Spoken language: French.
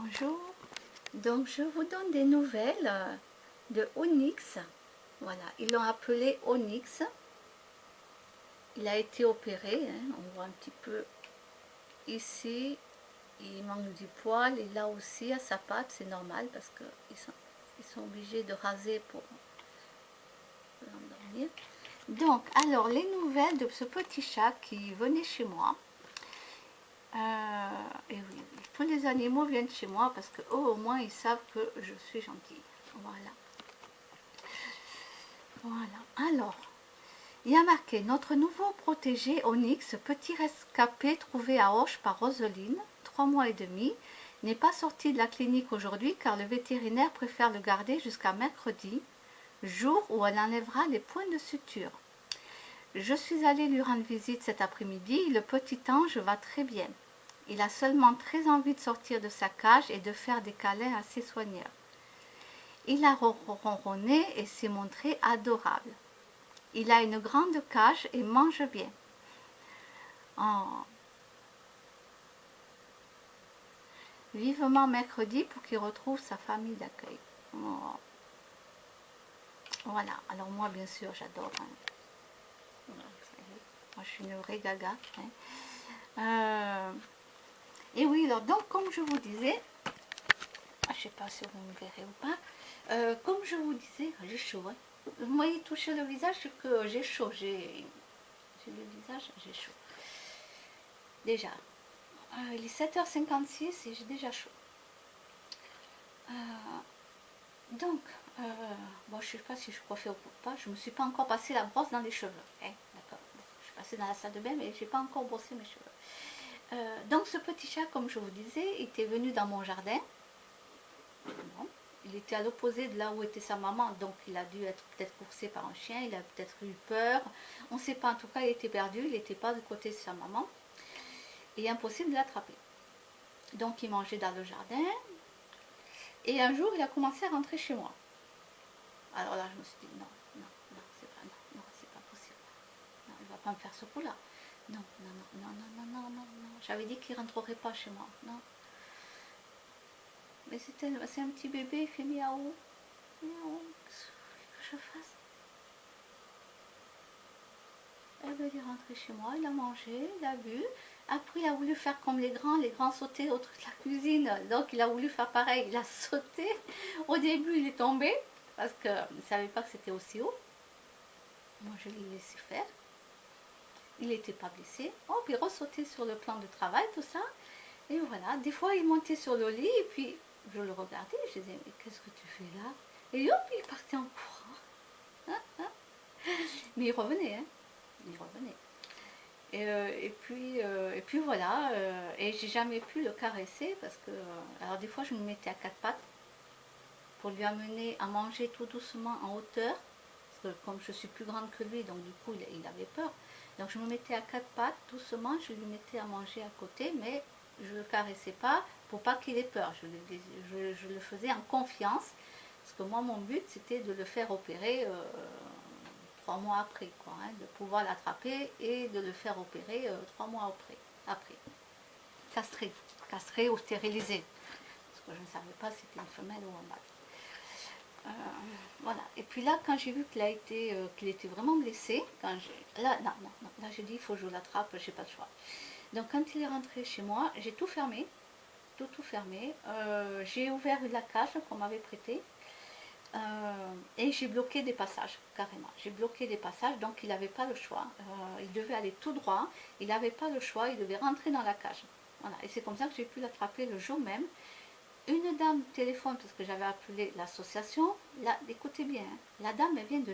Bonjour, donc je vous donne des nouvelles de Onyx. Voilà, ils l'ont appelé Onyx. Il a été opéré, hein. On voit un petit peu ici, il manque du poil et là aussi à sa patte, c'est normal parce qu'ils sont obligés de raser pour l'endormir. Donc, alors les nouvelles de ce petit chat qui venait chez moi. Et oui, tous les animaux viennent chez moi parce que au moins ils savent que je suis gentille. Voilà. Voilà. Alors, il y a marqué notre nouveau protégé Onyx, petit rescapé trouvé à Auch par Roseline, 3 mois et demi, n'est pas sorti de la clinique aujourd'hui car le vétérinaire préfère le garder jusqu'à mercredi, jour où elle enlèvera les points de suture. Je suis allée lui rendre visite cet après-midi, le petit ange va très bien. Il a seulement très envie de sortir de sa cage et de faire des câlins à ses soigneurs. Il a ronronné et s'est montré adorable. Il a une grande cage et mange bien. Oh. Vivement mercredi pour qu'il retrouve sa famille d'accueil. Oh. Voilà, alors moi bien sûr j'adore. Hein. Moi je suis une vraie gaga. Hein. Et oui, alors donc comme je vous disais, je ne sais pas si vous me verrez ou pas, comme je vous disais, j'ai chaud. Hein. Vous m'avez touché le visage, c'est que j'ai chaud. J'ai le visage, j'ai chaud. Déjà, il est 7h56 et j'ai déjà chaud. Donc, bon, je ne sais pas si je coiffais ou pas. Je ne me suis pas encore passé la brosse dans les cheveux. Hein, d'accord. Je suis passée dans la salle de bain, mais je n'ai pas encore brossé mes cheveux. Donc, ce petit chat, comme je vous disais, était venu dans mon jardin. Bon. Il était à l'opposé de là où était sa maman, donc il a dû être peut-être coursé par un chien, il a peut-être eu peur. On ne sait pas, en tout cas, il était perdu, il n'était pas du côté de sa maman. Et impossible de l'attraper. Donc, il mangeait dans le jardin. Et un jour, il a commencé à rentrer chez moi. Alors là, je me suis dit, non, c'est pas possible. Non, il ne va pas me faire ce coup-là. Non. J'avais dit qu'il ne rentrerait pas chez moi. Non. Mais c'est un petit bébé, il fait miaou. Miaou. Qu'est-ce que je fasse? Eh bien, il est rentré chez moi, il a mangé, il a bu. Après, il a voulu faire comme les grands sautaient au truc de la cuisine. Donc, il a voulu faire pareil, il a sauté. Au début, il est tombé parce qu'il ne savait pas que c'était aussi haut. Moi, je l'ai laissé faire. Il n'était pas blessé. Hop, il ressautait sur le plan de travail, tout ça. Et voilà, des fois, il montait sur le lit et puis je le regardais. Je disais, mais qu'est-ce que tu fais là? Et hop, il partait en courant. Mais il revenait, hein. Il revenait. Et puis voilà, et j'ai jamais pu le caresser parce que, alors des fois je me mettais à quatre pattes pour lui amener à manger tout doucement en hauteur, parce que comme je suis plus grande que lui, donc du coup il avait peur. Donc je me mettais à quatre pattes doucement, je lui mettais à manger à côté, mais je ne le caressais pas pour pas qu'il ait peur. Je le faisais en confiance, parce que moi mon but c'était de le faire opérer 3 mois après, quoi, hein, de pouvoir l'attraper et de le faire opérer 3 mois après. Castré ou stérilisé, parce que je ne savais pas si c'était une femelle ou un mâle. Voilà. Et puis là, quand j'ai vu qu'il était vraiment blessé, là j'ai dit il faut que je l'attrape, j'ai pas de choix. Donc quand il est rentré chez moi, j'ai tout fermé, tout fermé. J'ai ouvert la cage qu'on m'avait prêtée. Et j'ai bloqué des passages, carrément. J'ai bloqué des passages, donc il n'avait pas le choix. Il devait aller tout droit, il n'avait pas le choix, il devait rentrer dans la cage. Voilà. Et c'est comme ça que j'ai pu l'attraper le jour même. Une dame téléphone, parce que j'avais appelé l'association, là, écoutez bien, hein, la dame, elle vient de